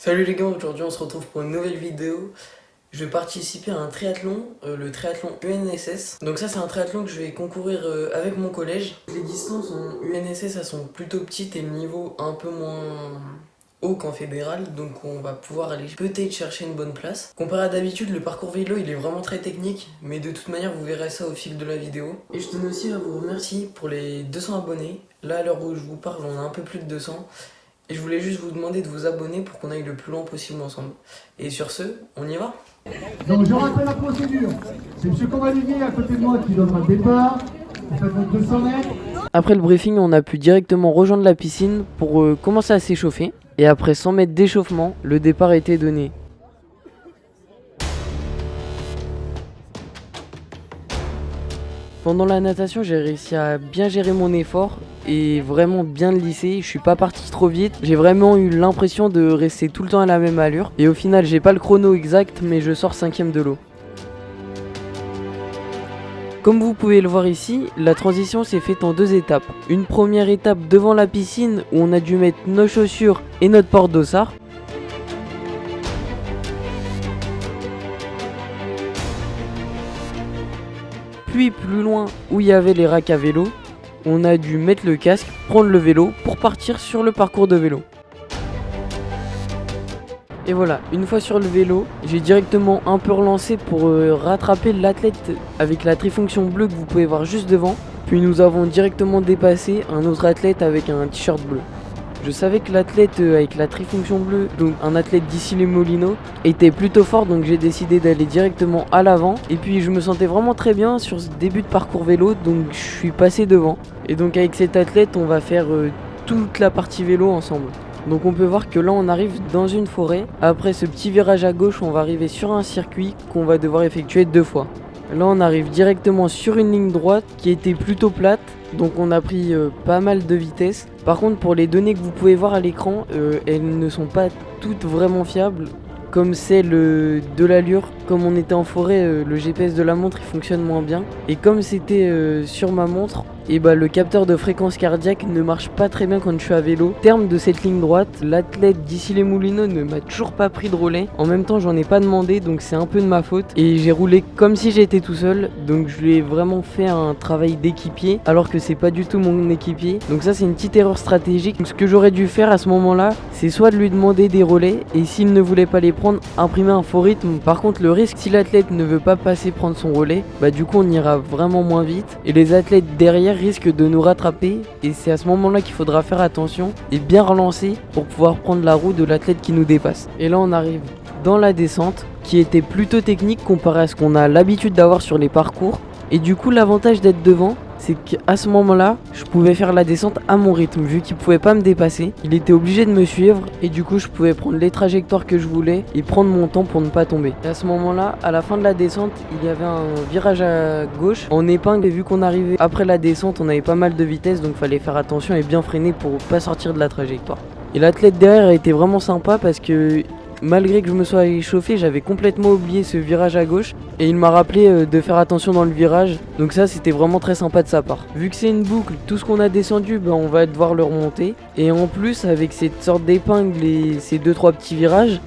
Salut les gars, aujourd'hui on se retrouve pour une nouvelle vidéo. Je vais participer à un triathlon, le triathlon UNSS. Donc ça c'est un triathlon que je vais concourir avec mon collège. Les distances en UNSS elles sont plutôt petites et le niveau un peu moins haut qu'en fédéral. Donc on va pouvoir aller peut-être chercher une bonne place. Comparé à d'habitude, le parcours vélo il est vraiment très technique. Mais de toute manière vous verrez ça au fil de la vidéo. Et je tenais aussi à vous remercier pour les 200 abonnés. Là à l'heure où je vous parle on a un peu plus de 200. Et je voulais juste vous demander de vous abonner pour qu'on aille le plus loin possible ensemble. Et sur ce, on y va? Donc je rappelle la procédure. C'est M. Convaligné à côté de moi qui donnera le départ. Vous faites votre 200 mètres. Après le briefing, on a pu directement rejoindre la piscine pour commencer à s'échauffer. Et après 100 mètres d'échauffement, le départ a été donné. Pendant la natation, j'ai réussi à bien gérer mon effort et vraiment bien le lisser. Je suis pas parti trop vite. J'ai vraiment eu l'impression de rester tout le temps à la même allure. Et au final, j'ai pas le chrono exact, mais je sors 5ème de l'eau. Comme vous pouvez le voir ici, la transition s'est faite en 2 étapes. Une première étape devant la piscine où on a dû mettre nos chaussures et notre porte dossard. Puis plus loin où il y avait les racks à vélo, on a dû mettre le casque, prendre le vélo pour partir sur le parcours de vélo. Et voilà, une fois sur le vélo, j'ai directement un peu relancé pour rattraper l'athlète avec la trifonction bleue que vous pouvez voir juste devant. Puis nous avons directement dépassé un autre athlète avec un t-shirt bleu. Je savais que l'athlète avec la trifonction bleue, donc un athlète d'ici les Molinos, était plutôt fort, donc j'ai décidé d'aller directement à l'avant. Et puis je me sentais vraiment très bien sur ce début de parcours vélo, donc je suis passé devant. Et donc avec cet athlète, on va faire toute la partie vélo ensemble. Donc on peut voir que là on arrive dans une forêt. Après ce petit virage à gauche, on va arriver sur un circuit qu'on va devoir effectuer 2 fois. Là on arrive directement sur une ligne droite qui était plutôt plate. Donc on a pris pas mal de vitesse. Par contre pour les données que vous pouvez voir à l'écran, elles ne sont pas toutes vraiment fiables. Comme celle de l'allure, comme on était en forêt, le GPS de la montre il fonctionne moins bien. Et comme c'était sur ma montre, et bah le capteur de fréquence cardiaque ne marche pas très bien quand je suis à vélo. Terme de cette ligne droite, l'athlète d'ici les Moulineaux ne m'a toujours pas pris de relais. En même temps j'en ai pas demandé, donc c'est un peu de ma faute. Et j'ai roulé comme si j'étais tout seul, donc je lui ai vraiment fait un travail d'équipier, alors que c'est pas du tout mon équipier. Donc ça c'est une petite erreur stratégique. Donc, ce que j'aurais dû faire à ce moment là, c'est soit de lui demander des relais, et s'il ne voulait pas les prendre, imprimer un faux rythme. Par contre le risque, si l'athlète ne veut pas passer prendre son relais, bah du coup on ira vraiment moins vite. Et les athlètes derrière risque de nous rattraper, et c'est à ce moment là qu'il faudra faire attention et bien relancer pour pouvoir prendre la roue de l'athlète qui nous dépasse. Et là on arrive dans la descente qui était plutôt technique comparé à ce qu'on a l'habitude d'avoir sur les parcours, et du coup l'avantage d'être devant, c'est qu'à ce moment là je pouvais faire la descente à mon rythme. Vu qu'il pouvait pas me dépasser, il était obligé de me suivre, et du coup je pouvais prendre les trajectoires que je voulais et prendre mon temps pour ne pas tomber. Et à ce moment là, à la fin de la descente, il y avait un virage à gauche en épingle, et vu qu'on arrivait après la descente, on avait pas mal de vitesse, donc fallait faire attention et bien freiner pour pas sortir de la trajectoire. Et l'athlète derrière a été vraiment sympa parce que malgré que je me sois échauffé, j'avais complètement oublié ce virage à gauche, et il m'a rappelé de faire attention dans le virage. Donc ça c'était vraiment très sympa de sa part. Vu que c'est une boucle, tout ce qu'on a descendu, on va devoir le remonter. Et en plus avec cette sorte d'épingle et ces 2-3 petits virages,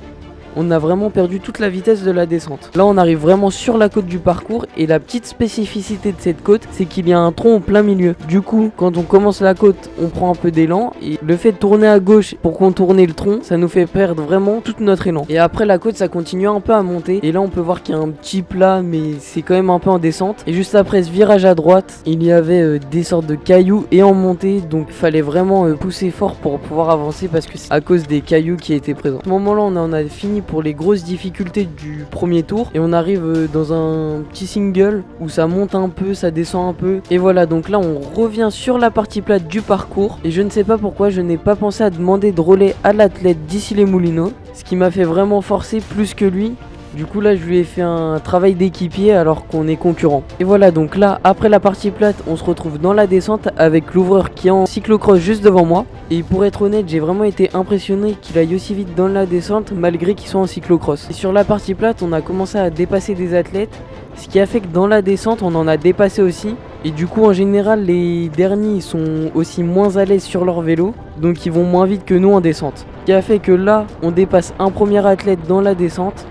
on a vraiment perdu toute la vitesse de la descente. Là on arrive vraiment sur la côte du parcours, et la petite spécificité de cette côte, c'est qu'il y a un tronc au plein milieu. Du coup quand on commence la côte, on prend un peu d'élan, et le fait de tourner à gauche pour contourner le tronc, ça nous fait perdre vraiment tout notre élan. Et après la côte ça continue un peu à monter, et là on peut voir qu'il y a un petit plat, mais c'est quand même un peu en descente. Et juste après ce virage à droite, il y avait des sortes de cailloux et en montée, donc il fallait vraiment pousser fort pour pouvoir avancer, parce que c'est à cause des cailloux qui étaient présents. À ce moment là on en a fini pour les grosses difficultés du premier tour, et on arrive dans un petit single où ça monte un peu, ça descend un peu, et voilà. Donc là on revient sur la partie plate du parcours, et je ne sais pas pourquoi je n'ai pas pensé à demander de relais à l'athlète d'ici les Moulineaux, ce qui m'a fait vraiment forcer plus que lui. Du coup là je lui ai fait un travail d'équipier alors qu'on est concurrent. Et voilà, donc là après la partie plate, on se retrouve dans la descente avec l'ouvreur qui est en cyclocross juste devant moi. Et pour être honnête, j'ai vraiment été impressionné qu'il aille aussi vite dans la descente malgré qu'il soit en cyclocross. Et sur la partie plate, on a commencé à dépasser des athlètes, ce qui a fait que dans la descente, on en a dépassé aussi. Et du coup, en général, les derniers ils sont aussi moins à l'aise sur leur vélo, donc ils vont moins vite que nous en descente. Ce qui a fait que là, on dépasse un premier athlète dans la descente.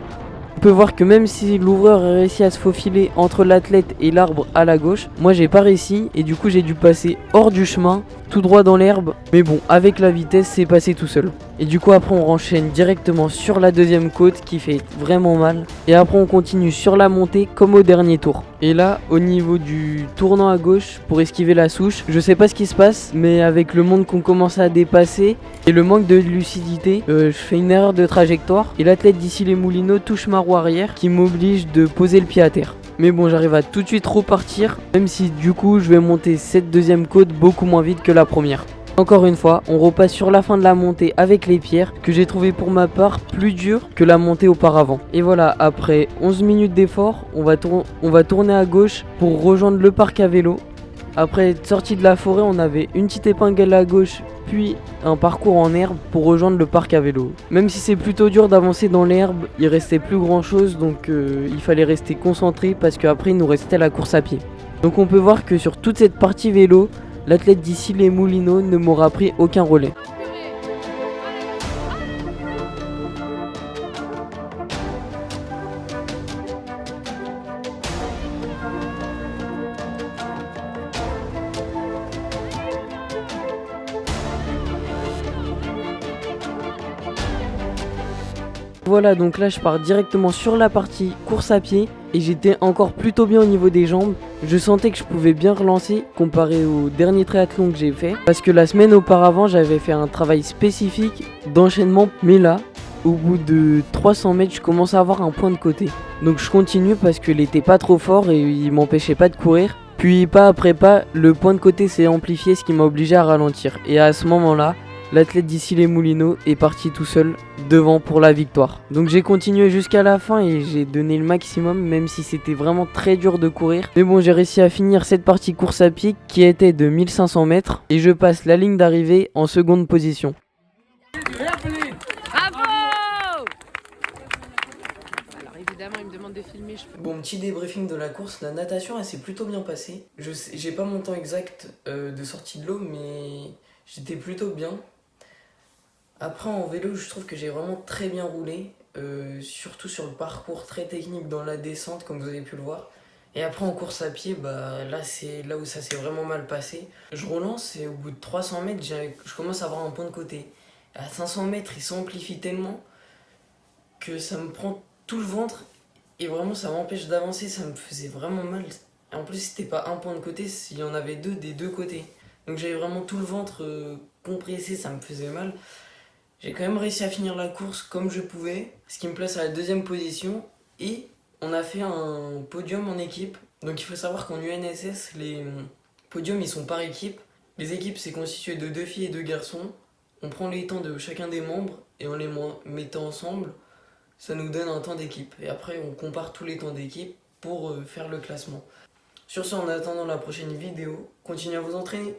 On peut voir que même si l'ouvreur a réussi à se faufiler entre l'athlète et l'arbre à la gauche, moi j'ai pas réussi et du coup j'ai dû passer hors du chemin, tout droit dans l'herbe. Mais bon, avec la vitesse, c'est passé tout seul. Et du coup après on enchaîne directement sur la deuxième côte qui fait vraiment mal. Et après on continue sur la montée comme au dernier tour. Et là, au niveau du tournant à gauche pour esquiver la souche, je sais pas ce qui se passe, mais avec le monde qu'on commence à dépasser et le manque de lucidité, je fais une erreur de trajectoire et l'athlète d'ici les Moulineaux touche ma roue arrière qui m'oblige de poser le pied à terre. Mais bon, j'arrive à tout de suite repartir, même si du coup je vais monter cette deuxième côte beaucoup moins vite que la première. Encore une fois, on repasse sur la fin de la montée avec les pierres que j'ai trouvé pour ma part plus dur que la montée auparavant. Et voilà, après 11 minutes d'effort, on va tourner à gauche pour rejoindre le parc à vélo. Après être sorti de la forêt, on avait une petite épingle à gauche, puis un parcours en herbe pour rejoindre le parc à vélo. Même si c'est plutôt dur d'avancer dans l'herbe, il restait plus grand chose, donc il fallait rester concentré parce qu'après il nous restait la course à pied. Donc on peut voir que sur toute cette partie vélo, l'athlète d'ici les Moulineaux ne m'aura pris aucun relais. Voilà, donc là je pars directement sur la partie course à pied et j'étais encore plutôt bien au niveau des jambes. Je sentais que je pouvais bien relancer comparé au dernier triathlon que j'ai fait parce que la semaine auparavant j'avais fait un travail spécifique d'enchaînement, mais là au bout de 300 mètres je commence à avoir un point de côté. Donc je continue parce qu'il était pas trop fort et il m'empêchait pas de courir. Puis pas après pas, le point de côté s'est amplifié, ce qui m'a obligé à ralentir. Et à ce moment-là, l'athlète d'ici les Moulineaux est parti tout seul devant pour la victoire. Donc j'ai continué jusqu'à la fin et j'ai donné le maximum, même si c'était vraiment très dur de courir. Mais bon, j'ai réussi à finir cette partie course à pied qui était de 1500 mètres et je passe la ligne d'arrivée en seconde position. Évidemment, il me demande de filmer. Bon, petit débriefing de la course, la natation elle s'est plutôt bien passée. J'ai pas mon temps exact de sortie de l'eau, mais j'étais plutôt bien. Après en vélo, je trouve que j'ai vraiment très bien roulé, surtout sur le parcours très technique dans la descente comme vous avez pu le voir. Et après en course à pied, bah là c'est là où ça s'est vraiment mal passé. Je relance et au bout de 300 mètres, je commence à avoir un point de côté. À 500 mètres, il s'amplifie tellement que ça me prend tout le ventre et vraiment ça m'empêche d'avancer, ça me faisait vraiment mal. En plus c'était pas un point de côté, il y en avait deux des deux côtés. Donc j'avais vraiment tout le ventre compressé, ça me faisait mal. J'ai quand même réussi à finir la course comme je pouvais, ce qui me place à la deuxième position. Et on a fait un podium en équipe. Donc il faut savoir qu'en UNSS, les podiums ils sont par équipe. Les équipes c'est constitué de 2 filles et 2 garçons. On prend les temps de chacun des membres et en les mettant ensemble, ça nous donne un temps d'équipe. Et après on compare tous les temps d'équipe pour faire le classement. Sur ce, en attendant la prochaine vidéo, continuez à vous entraîner.